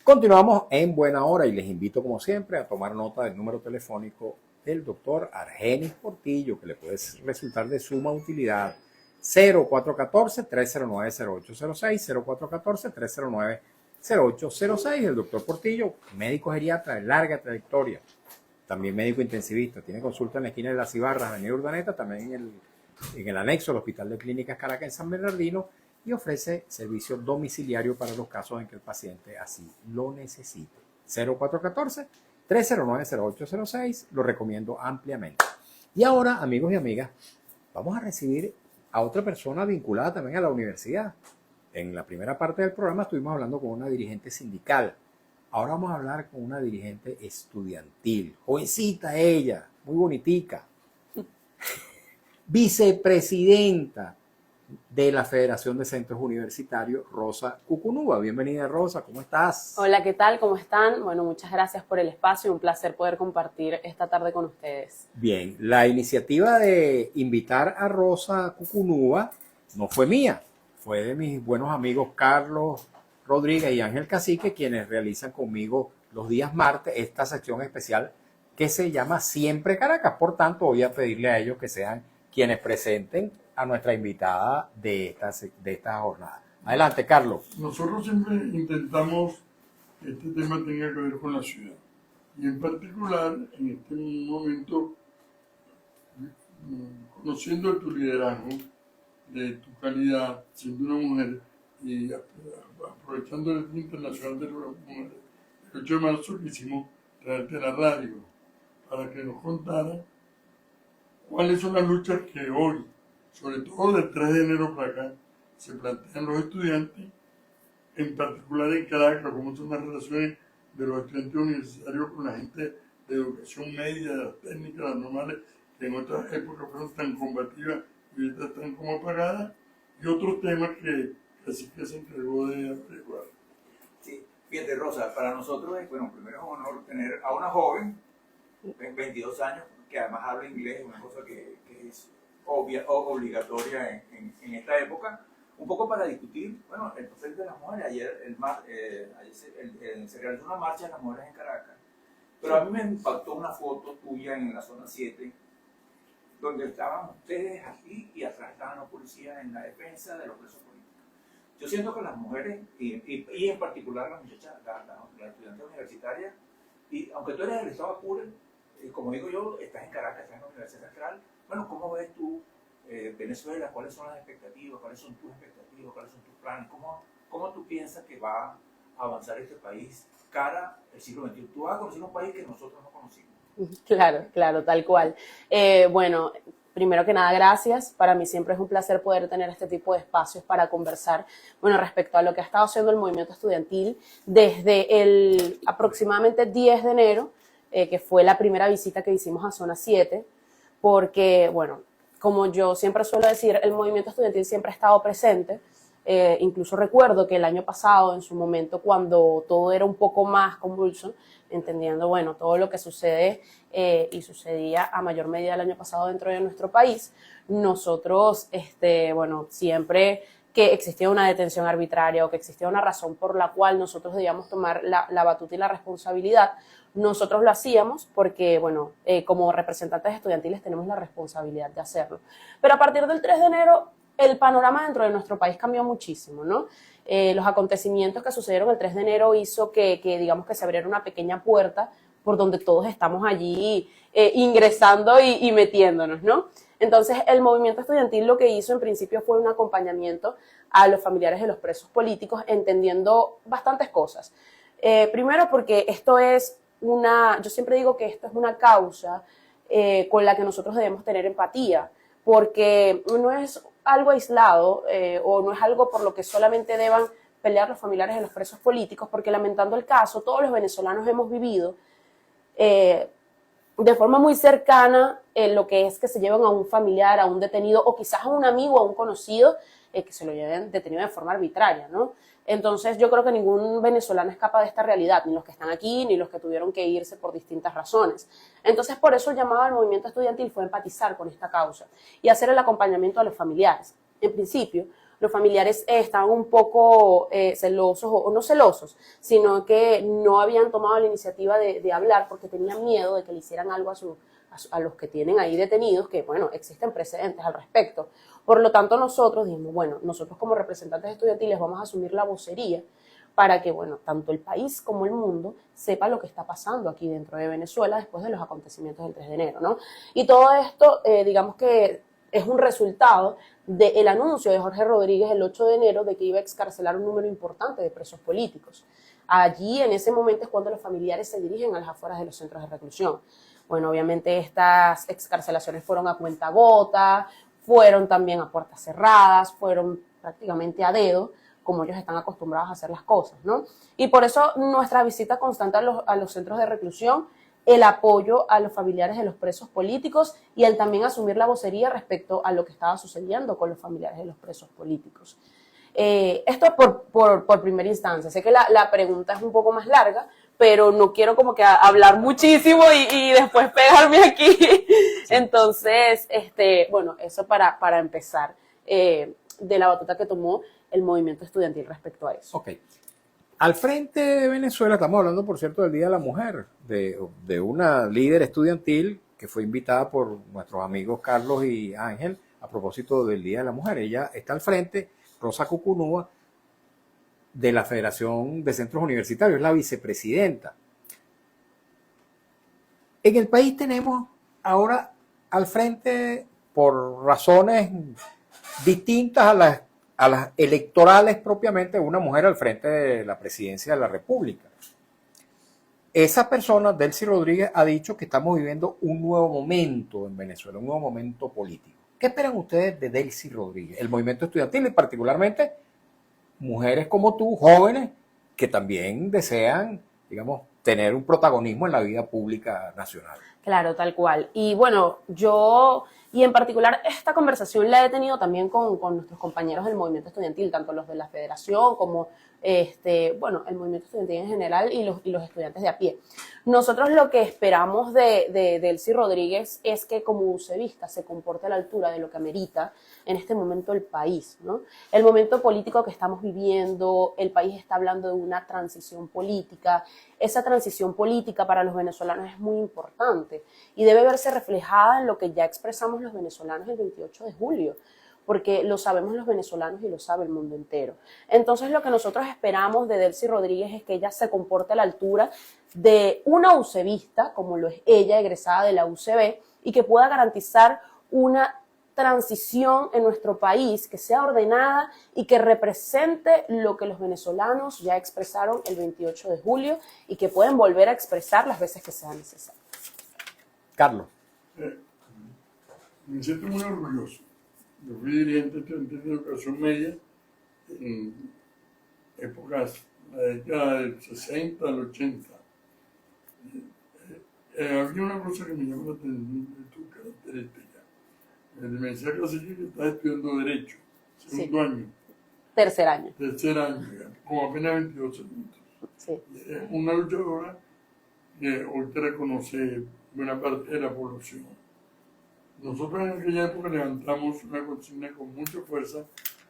Continuamos en buena hora y les invito como siempre a tomar nota del número telefónico del doctor Argenis Portillo, que le puede resultar de suma utilidad. 0414-309-0806, 0414-309-0806. El doctor Portillo, médico geriatra de larga trayectoria, también médico intensivista, tiene consulta en la esquina de Las Cibarras, Avenida Urdaneta, también en el anexo del Hospital de Clínicas Caracas en San Bernardino, y ofrece servicio domiciliario para los casos en que el paciente así lo necesite. 0414-309-0806, lo recomiendo ampliamente. Y ahora, amigos y amigas, vamos a recibir a otra persona vinculada también a la universidad. En la primera parte del programa estuvimos hablando con una dirigente sindical. Ahora vamos a hablar con una dirigente estudiantil. Jovencita ella, muy bonitica. Vicepresidenta de la Federación de Centros Universitarios, Rosa Cucunúa. Bienvenida, Rosa, ¿cómo estás? Hola, ¿qué tal? ¿Cómo están? Bueno, muchas gracias por el espacio, un placer poder compartir esta tarde con ustedes. Bien, la iniciativa de invitar a Rosa Cucunúa no fue mía, fue de mis buenos amigos Carlos Rodríguez y Ángel Cacique, quienes realizan conmigo los días martes esta sección especial que se llama Siempre Caracas. Por tanto, voy a pedirle a ellos que sean quienes presenten a nuestra invitada de esta jornada. Adelante, Carlos. Nosotros siempre intentamos que este tema tenga que ver con la ciudad. Y en particular, en este momento, conociendo tu liderazgo, de tu calidad, siendo una mujer, y aprovechando el Día Internacional de las Mujeres, el 8 de marzo quisimos traerte a la radio para que nos contara cuáles son las luchas que hoy, sobre todo del 3 de enero para acá, se plantean los estudiantes, en particular en Caracas, cómo son las relaciones de los estudiantes universitarios con la gente de educación media, de las técnicas, las normales, que en otras épocas fueron tan combativas y ahorita están como apagadas, y otros temas que así que se encargó de averiguar. Sí, fíjate, Rosa, para nosotros es, bueno, primero es un honor tener a una joven, 22 años, que además habla inglés, una cosa que es obligatoria en esta época, un poco para discutir, bueno, el papel de las mujeres. Ayer se realizó una marcha de las mujeres en Caracas, pero a mí me impactó una foto tuya en la zona 7, donde estaban ustedes aquí y atrás estaban los policías en la defensa de los presos políticos. Yo siento que las mujeres, y en particular las muchachas, las estudiantes universitarias, y aunque tú eres del estado Apure, como digo yo, estás en Caracas, estás en la Universidad Central. Bueno, ¿cómo ves tú Venezuela? ¿Cuáles son las expectativas? ¿Cuáles son tus expectativas? ¿Cuáles son tus planes? ¿Cómo tú piensas que va a avanzar este país cara al siglo XXI? Tú vas a conocer un país que nosotros no conocimos. Claro, tal cual. Bueno, primero que nada, gracias. Para mí siempre es un placer poder tener este tipo de espacios para conversar, bueno, respecto a lo que ha estado haciendo el movimiento estudiantil desde el aproximadamente 10 de enero, que fue la primera visita que hicimos a Zona 7, porque, bueno, como yo siempre suelo decir, el movimiento estudiantil siempre ha estado presente. Incluso recuerdo que el año pasado, en su momento, cuando todo era un poco más convulso, entendiendo, bueno, todo lo que sucede y sucedía a mayor medida el año pasado dentro de nuestro país, nosotros, bueno, siempre que existía una detención arbitraria o que existía una razón por la cual nosotros debíamos tomar la batuta y la responsabilidad, nosotros lo hacíamos porque, bueno, como representantes estudiantiles tenemos la responsabilidad de hacerlo. Pero a partir del 3 de enero, el panorama dentro de nuestro país cambió muchísimo, ¿no? Los acontecimientos que sucedieron el 3 de enero hizo que digamos que se abriera una pequeña puerta por donde todos estamos allí ingresando y metiéndonos, ¿no? Entonces, el movimiento estudiantil lo que hizo en principio fue un acompañamiento a los familiares de los presos políticos, entendiendo bastantes cosas. Primero porque esto es yo siempre digo que esto es una causa con la que nosotros debemos tener empatía, porque no es algo aislado o no es algo por lo que solamente deban pelear los familiares de los presos políticos, porque lamentando el caso, todos los venezolanos hemos vivido de forma muy cercana lo que es que se lleven a un familiar, a un detenido o quizás a un amigo, a un conocido, que se lo lleven detenido de forma arbitraria, ¿no? Entonces yo creo que ningún venezolano escapa de esta realidad, ni los que están aquí, ni los que tuvieron que irse por distintas razones. Entonces por eso el llamado al movimiento estudiantil fue empatizar con esta causa y hacer el acompañamiento a los familiares. En principio, los familiares estaban un poco celosos, o no celosos, sino que no habían tomado la iniciativa de hablar porque tenían miedo de que le hicieran algo a los que tienen ahí detenidos, que bueno, existen precedentes al respecto. Por lo tanto, nosotros dijimos, bueno, nosotros como representantes estudiantiles vamos a asumir la vocería para que, bueno, tanto el país como el mundo sepa lo que está pasando aquí dentro de Venezuela después de los acontecimientos del 3 de enero, ¿no? Y todo esto, digamos que es un resultado del anuncio de Jorge Rodríguez el 8 de enero de que iba a excarcelar un número importante de presos políticos. Allí, en ese momento, es cuando los familiares se dirigen a las afueras de los centros de reclusión. Bueno, obviamente estas excarcelaciones fueron a cuentagota, fueron también a puertas cerradas, fueron prácticamente a dedo, como ellos están acostumbrados a hacer las cosas, ¿no? Y por eso nuestra visita constante a los centros de reclusión, el apoyo a los familiares de los presos políticos y el también asumir la vocería respecto a lo que estaba sucediendo con los familiares de los presos políticos. Esto por primera instancia. Sé que la pregunta es un poco más larga, pero no quiero como que hablar muchísimo y después pegarme aquí. Entonces, bueno, eso para empezar, de la batuta que tomó el movimiento estudiantil respecto a eso. Ok. Al frente de Venezuela, estamos hablando, por cierto, del Día de la Mujer, de una líder estudiantil que fue invitada por nuestros amigos Carlos y Ángel a propósito del Día de la Mujer. Ella está al frente, Rosa Cucunúa, de la Federación de Centros Universitarios, es la vicepresidenta. En el país tenemos ahora al frente, por razones distintas a las electorales propiamente, una mujer al frente de la presidencia de la República. Esa persona, Delcy Rodríguez, ha dicho que estamos viviendo un nuevo momento en Venezuela, un nuevo momento político. ¿Qué esperan ustedes de Delcy Rodríguez, el movimiento estudiantil y particularmente mujeres como tú, jóvenes, que también desean, digamos, tener un protagonismo en la vida pública nacional? Claro, tal cual. Y bueno, y en particular esta conversación la he tenido también con nuestros compañeros del movimiento estudiantil, tanto los de la federación como bueno, el movimiento estudiantil en general y los estudiantes de a pie. Nosotros lo que esperamos de Delcy Rodríguez es que como UCEBista se comporte a la altura de lo que amerita en este momento el país, ¿no? El momento político que estamos viviendo, el país está hablando de una transición política. Esa transición política para los venezolanos es muy importante y debe verse reflejada en lo que ya expresamos los venezolanos el 28 de julio, porque lo sabemos los venezolanos y lo sabe el mundo entero. Entonces lo que nosotros esperamos de Delcy Rodríguez es que ella se comporte a la altura de una UCEBista, como lo es ella, egresada de la UCB, y que pueda garantizar una transición en nuestro país que sea ordenada y que represente lo que los venezolanos ya expresaron el 28 de julio y que pueden volver a expresar las veces que sea necesario. Carlos. Me siento muy orgulloso. Yo fui dirigente estudiantil de educación media en épocas, la década del 60 al 80. Había una cosa que me llamó la atención de tu característica. Me decía casi que estás estudiando Derecho, segundo año. Tercer año. Tercer año, como apenas 22 años. Sí. Una luchadora que hoy te reconoce buena parte de la población. Nosotros en aquella época levantamos una consigna con mucha fuerza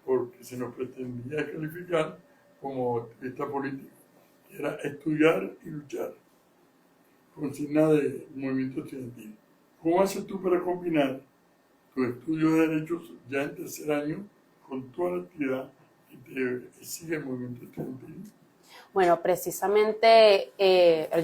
porque se nos pretendía calificar como activista político, que era estudiar y luchar. Consigna del movimiento estudiantil. ¿Cómo haces tú para combinar tus estudios de derechos ya en tercer año con toda la actividad que te sigue el movimiento estudiantil? Bueno, precisamente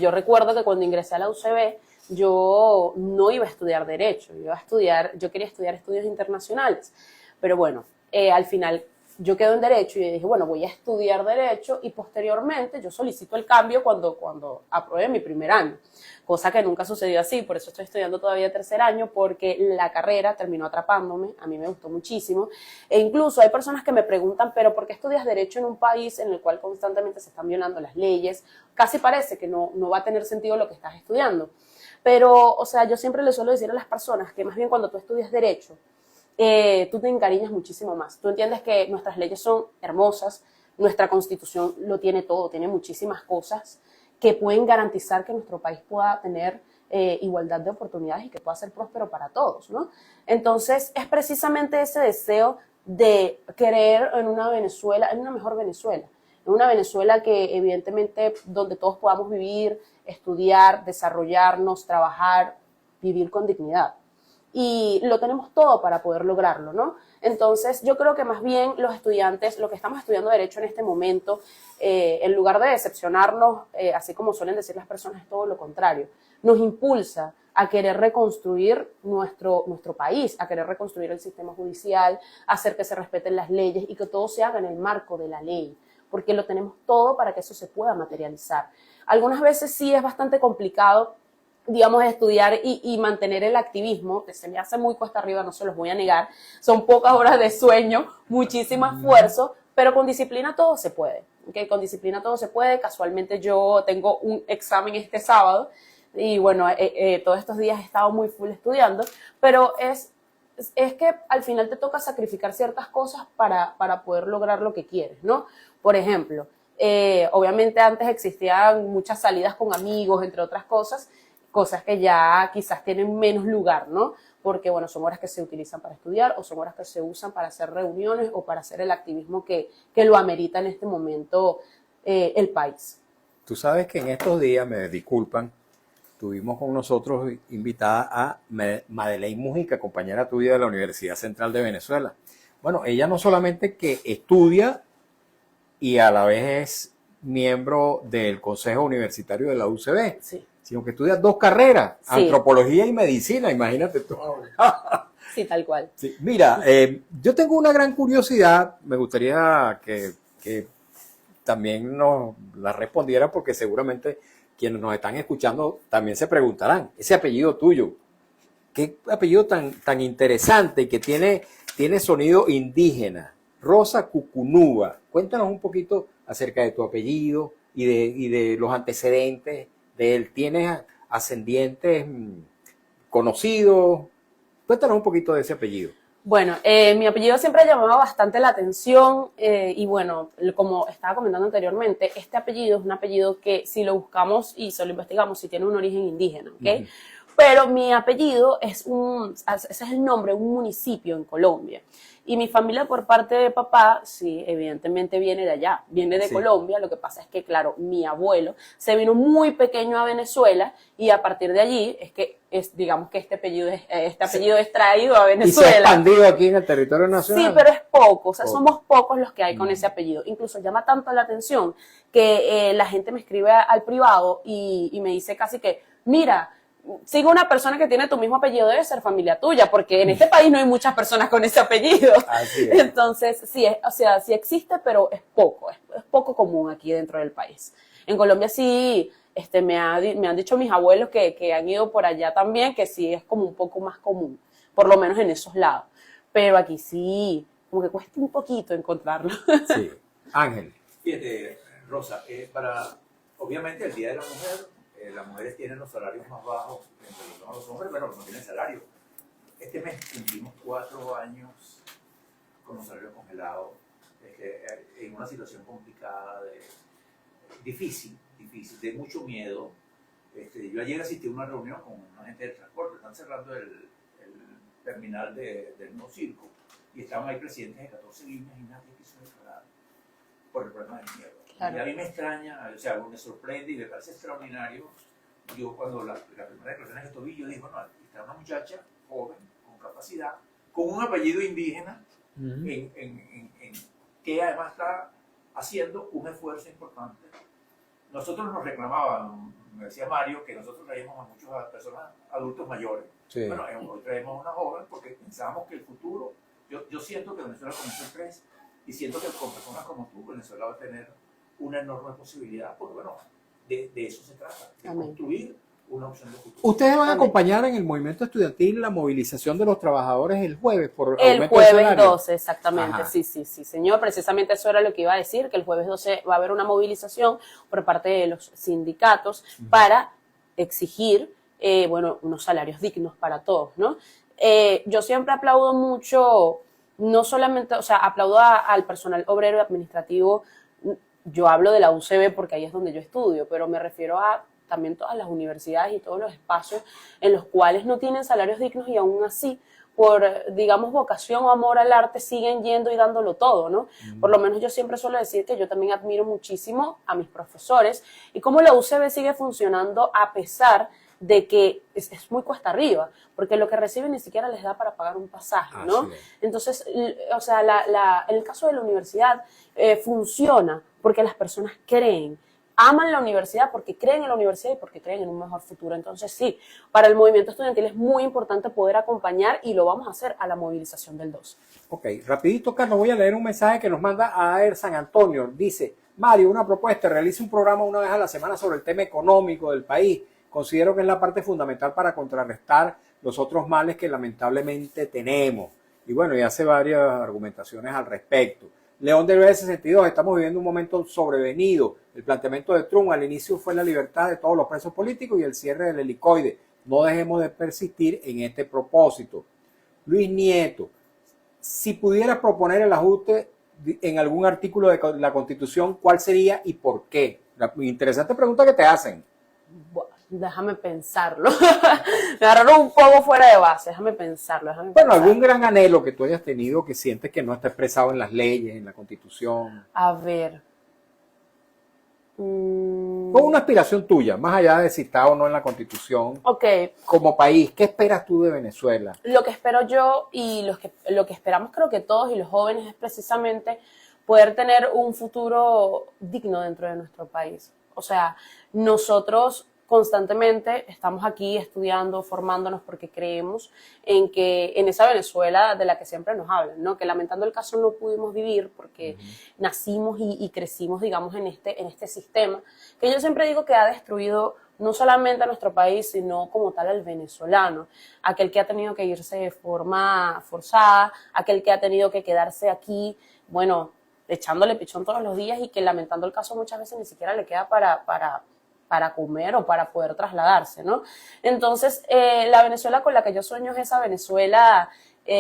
yo recuerdo que cuando ingresé a la UCB yo no iba a estudiar Derecho, yo quería estudiar estudios internacionales, pero bueno, al final yo quedo en Derecho y dije, bueno, voy a estudiar Derecho y posteriormente yo solicito el cambio cuando aprobé mi primer año, cosa que nunca sucedió así, por eso estoy estudiando todavía tercer año, porque la carrera terminó atrapándome, a mí me gustó muchísimo, e incluso hay personas que me preguntan, pero ¿por qué estudias Derecho en un país en el cual constantemente se están violando las leyes? Casi parece que no va a tener sentido lo que estás estudiando. Pero, o sea, yo siempre le suelo decir a las personas que más bien cuando tú estudias Derecho, tú te encariñas muchísimo más. Tú entiendes que nuestras leyes son hermosas, nuestra Constitución lo tiene todo, tiene muchísimas cosas que pueden garantizar que nuestro país pueda tener igualdad de oportunidades y que pueda ser próspero para todos, ¿no? Entonces, es precisamente ese deseo de querer en una Venezuela, en una mejor Venezuela, en una Venezuela que evidentemente donde todos podamos vivir, estudiar, desarrollarnos, trabajar, vivir con dignidad. Y lo tenemos todo para poder lograrlo, ¿no? Entonces, yo creo que más bien los estudiantes, lo que estamos estudiando Derecho en este momento, en lugar de decepcionarnos, así como suelen decir las personas, es todo lo contrario. Nos impulsa a querer reconstruir nuestro país, a querer reconstruir el sistema judicial, a hacer que se respeten las leyes y que todo se haga en el marco de la ley, porque lo tenemos todo para que eso se pueda materializar. Algunas veces sí es bastante complicado, digamos, estudiar y mantener el activismo, que se me hace muy cuesta arriba, no se los voy a negar, son pocas horas de sueño, muchísimo esfuerzo, pero con disciplina todo se puede, ¿okay? Con disciplina todo se puede. Casualmente yo tengo un examen este sábado y bueno, todos estos días he estado muy full estudiando, pero es que al final te toca sacrificar ciertas cosas para poder lograr lo que quieres, ¿no? Por ejemplo, obviamente antes existían muchas salidas con amigos, entre otras cosas que ya quizás tienen menos lugar, ¿no? Porque, bueno, son horas que se utilizan para estudiar o son horas que se usan para hacer reuniones o para hacer el activismo que lo amerita en este momento el país. Tú sabes que en estos días, me disculpan, tuvimos con nosotros invitada a Madeleine Mujica, compañera tuya de la Universidad Central de Venezuela. Bueno, ella no solamente que estudia y a la vez es miembro del Consejo Universitario de la UCB, Sí. sino que estudia 2 carreras, Sí. Antropología y Medicina, imagínate tú. Sí, tal cual. Sí. Mira, yo tengo una gran curiosidad, me gustaría que también nos la respondiera, porque seguramente quienes nos están escuchando también se preguntarán, ese apellido tuyo, qué apellido tan interesante y que tiene sonido indígena, Rosa Cucunúa. Cuéntanos un poquito acerca de tu apellido y de los antecedentes de él. ¿Tienes ascendientes conocidos? Cuéntanos un poquito de ese apellido. Bueno, mi apellido siempre ha llamado bastante la atención y bueno, como estaba comentando anteriormente, este apellido es un apellido que si lo buscamos y se lo investigamos, sí tiene un origen indígena, ¿ok? Pero mi apellido ese es el nombre de un municipio en Colombia. Y mi familia por parte de papá, sí, evidentemente viene de allá, viene de Colombia. Lo que pasa es que, claro, mi abuelo se vino muy pequeño a Venezuela y a partir de allí digamos que este apellido es traído a Venezuela. ¿Y se ha expandido aquí en el territorio nacional? Sí, pero es poco, o sea, somos pocos los que hay con ese apellido. Incluso llama tanto la atención que la gente me escribe al privado y me dice casi que, mira, sigo una persona que tiene tu mismo apellido, debe ser familia tuya, porque en este país no hay muchas personas con ese apellido. Así es. Entonces, sí, sí existe, pero es poco común aquí dentro del país. En Colombia sí, me han dicho mis abuelos que han ido por allá también, que sí es como un poco más común, por lo menos en esos lados. Pero aquí sí, como que cuesta un poquito encontrarlo. Sí. Ángel. Fíjate, Rosa, obviamente el Día de la Mujer, las mujeres tienen los salarios más bajos entre los hombres, pero no tienen salario. Este mes cumplimos 4 años con los salarios congelados, en una situación complicada, difícil, de mucho miedo. Yo ayer asistí a una reunión con una gente del transporte, están cerrando el terminal del nuevo circo, y estaban ahí presidentes de 14 líneas y nadie quiso declarar por el problema del miedo. Claro. Y a mí me extraña, o sea, me sorprende y me parece extraordinario. Yo cuando la primera declaración que estuve, yo dije, bueno, aquí está una muchacha joven, con capacidad, con un apellido indígena, que además está haciendo un esfuerzo importante. Nosotros nos reclamaban, me decía Mario, que nosotros traíamos a muchas personas adultos mayores. Sí. Bueno, hoy traemos una joven porque pensábamos que el futuro, yo siento que Venezuela comenzó el 3 y siento que con personas como tú, Venezuela va a tener una enorme posibilidad, porque bueno, de eso se trata, de Amén. construir una opción de futuro. ¿Ustedes van a Amén. acompañar en el movimiento estudiantil la movilización de los trabajadores el jueves por El aumento de jueves salario? 12, exactamente, Ajá. sí, señor, precisamente eso era lo que iba a decir, que el jueves 12 va a haber una movilización por parte de los sindicatos para exigir, unos salarios dignos para todos, ¿no? Yo siempre aplaudo mucho, no solamente, o sea, aplaudo al personal obrero y administrativo. Yo hablo de la UCB porque ahí es donde yo estudio, pero me refiero a también todas las universidades y todos los espacios en los cuales no tienen salarios dignos y aún así digamos, vocación o amor al arte, siguen yendo y dándolo todo, ¿no? Por lo menos yo siempre suelo decir que yo también admiro muchísimo a mis profesores y cómo la UCB sigue funcionando a pesar de que es muy cuesta arriba, porque lo que reciben ni siquiera les da para pagar un pasaje, ¿no? Así es. Entonces, o sea, en el caso de la universidad funciona porque las personas creen, aman la universidad porque creen en la universidad y porque creen en un mejor futuro. Entonces, sí, para el movimiento estudiantil es muy importante poder acompañar y lo vamos a hacer a la movilización del 2. Ok, rapidito, Carlos, voy a leer un mensaje que nos manda Aer San Antonio. Dice, Mario, una propuesta, realice un programa una vez a la semana sobre el tema económico del país. Considero que es la parte fundamental para contrarrestar los otros males que lamentablemente tenemos. Y bueno, y hace varias argumentaciones al respecto. León del B62, estamos viviendo un momento sobrevenido. El planteamiento de Trump al inicio fue la libertad de todos los presos políticos y el cierre del helicoide. No dejemos de persistir en este propósito. Luis Nieto, si pudieras proponer el ajuste en algún artículo de la Constitución, ¿cuál sería y por qué? La interesante pregunta que te hacen. Bueno, déjame pensarlo. Me agarraron un poco fuera de base, déjame pensarlo. Bueno, algún gran anhelo que tú hayas tenido que sientes que no está expresado en las leyes, en la Constitución. A ver. O una aspiración tuya, más allá de si está o no en la Constitución. Ok. Como país, ¿qué esperas tú de Venezuela? Lo que espero yo y lo que esperamos creo que todos y los jóvenes es precisamente poder tener un futuro digno dentro de nuestro país. O sea, nosotros constantemente estamos aquí estudiando, formándonos porque creemos en esa Venezuela de la que siempre nos hablan, ¿no? Que lamentando el caso no pudimos vivir porque nacimos y crecimos, digamos, en este sistema, que yo siempre digo que ha destruido no solamente a nuestro país, sino como tal al venezolano, aquel que ha tenido que irse de forma forzada, aquel que ha tenido que quedarse aquí, bueno, echándole pichón todos los días y que lamentando el caso muchas veces ni siquiera le queda para comer o para poder trasladarse, ¿no? Entonces, la Venezuela con la que yo sueño es esa Venezuela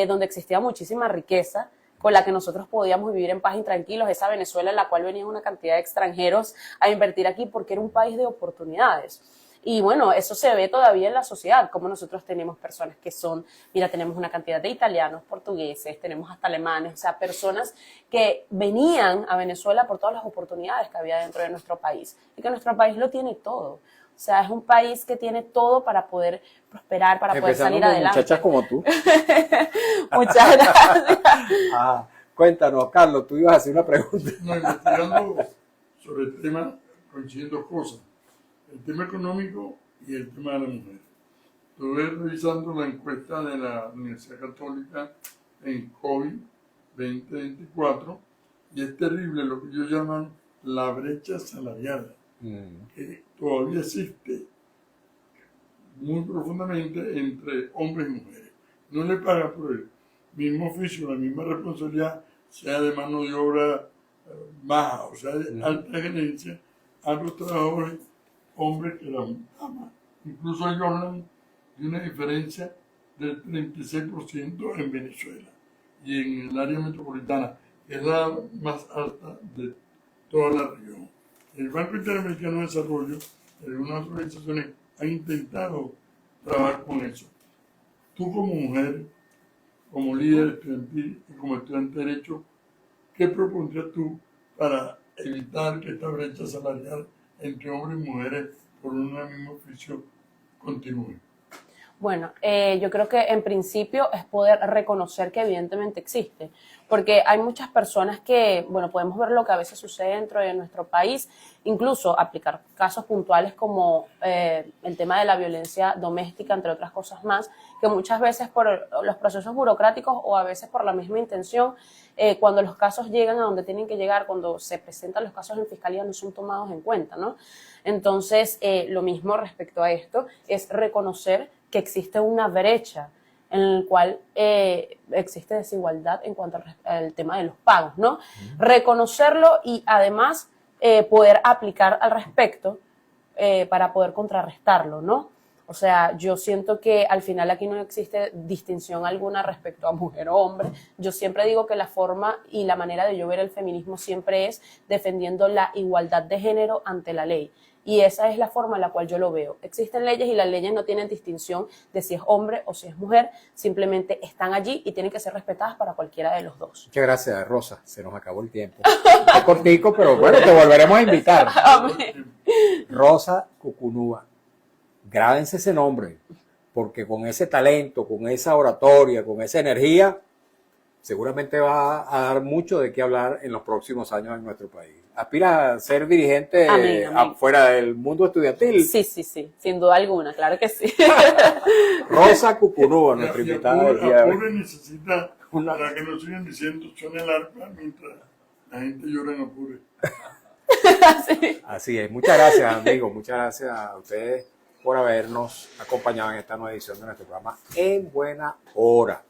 donde existía muchísima riqueza, con la que nosotros podíamos vivir en paz y tranquilos, esa Venezuela en la cual venían una cantidad de extranjeros a invertir aquí porque era un país de oportunidades. Y bueno, eso se ve todavía en la sociedad, como nosotros tenemos personas que son, mira, tenemos una cantidad de italianos, portugueses, tenemos hasta alemanes, o sea, personas que venían a Venezuela por todas las oportunidades que había dentro de nuestro país y que nuestro país lo tiene todo. O sea, es un país que tiene todo para poder prosperar, para poder salir adelante. Muchachas como tú. Muchas gracias. Cuéntanos, Carlos, tú ibas a hacer una pregunta. No, investigando sobre el tema, coinciden dos cosas. El tema económico y el tema de la mujer. Estuve revisando la encuesta de la Universidad Católica en COVID 2024 y es terrible lo que ellos llaman la brecha salarial, que todavía existe muy profundamente entre hombres y mujeres. No le pagan por el mismo oficio, la misma responsabilidad, sea de mano de obra baja, o sea, de alta gerencia, a los trabajadores hombres que las damas. Incluso ellos hablan de una diferencia del 36% en Venezuela y en el área metropolitana, que es la más alta de toda la región. El Banco Interamericano de Desarrollo y algunas organizaciones han intentado trabajar con eso. Tú como mujer, como líder estudiantil y como estudiante de Derecho, ¿qué propondrías tú para evitar que esta brecha salarial entre hombres y mujeres por un mismo oficio continúe? Bueno, yo creo que en principio es poder reconocer que evidentemente existe, porque hay muchas personas que, bueno, podemos ver lo que a veces sucede dentro de nuestro país, incluso aplicar casos puntuales como el tema de la violencia doméstica, entre otras cosas más, que muchas veces por los procesos burocráticos o a veces por la misma intención, cuando los casos llegan a donde tienen que llegar, cuando se presentan los casos en fiscalía, no son tomados en cuenta, ¿no? Entonces, lo mismo respecto a esto es reconocer que existe una brecha en la cual existe desigualdad en cuanto al tema de los pagos, ¿no? Reconocerlo y además poder aplicar al respecto para poder contrarrestarlo, ¿no? O sea, yo siento que al final aquí no existe distinción alguna respecto a mujer o hombre. Yo siempre digo que la forma y la manera de yo ver el feminismo siempre es defendiendo la igualdad de género ante la ley. Y esa es la forma en la cual yo lo veo. Existen leyes y las leyes no tienen distinción de si es hombre o si es mujer. Simplemente están allí y tienen que ser respetadas para cualquiera de los dos. Muchas gracias, Rosa. Se nos acabó el tiempo. Es cortico, pero bueno, te volveremos a invitar. Amén. Rosa Cucunúa. Grábense ese nombre, porque con ese talento, con esa oratoria, con esa energía, seguramente va a dar mucho de qué hablar en los próximos años en nuestro país. ¿Aspira a ser dirigente Amén. afuera del mundo estudiantil? Sí, sin duda alguna, claro que sí. Rosa Cucunúa, nuestra invitada del día de hoy. Apure necesita, para que no sigan diciendo, suena el arpa mientras la gente llora en Apure. Sí. Así es. Muchas gracias, amigos. Muchas gracias a ustedes por habernos acompañado en esta nueva edición de nuestro programa En Buena Hora.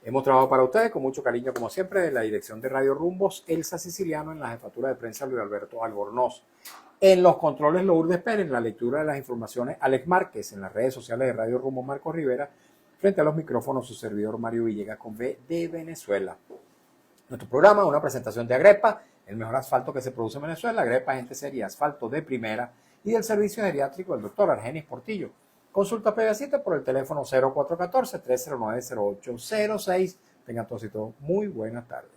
Hemos trabajado para ustedes con mucho cariño, como siempre, de la dirección de Radio Rumbos, Elsa Siciliano, en la jefatura de prensa, Luis Alberto Albornoz. En los controles, Lourdes Pérez, en la lectura de las informaciones, Alex Márquez, en las redes sociales de Radio Rumbos, Marcos Rivera, frente a los micrófonos, su servidor Mario Villegas con B de Venezuela. Nuestro programa, una presentación de Agrepa, el mejor asfalto que se produce en Venezuela. Agrepa, gente seria, asfalto de primera, y del servicio geriátrico del doctor Argenis Portillo. Consulta previa cita por el teléfono 0414-309-0806. Tengan todos y todos muy buenas tardes.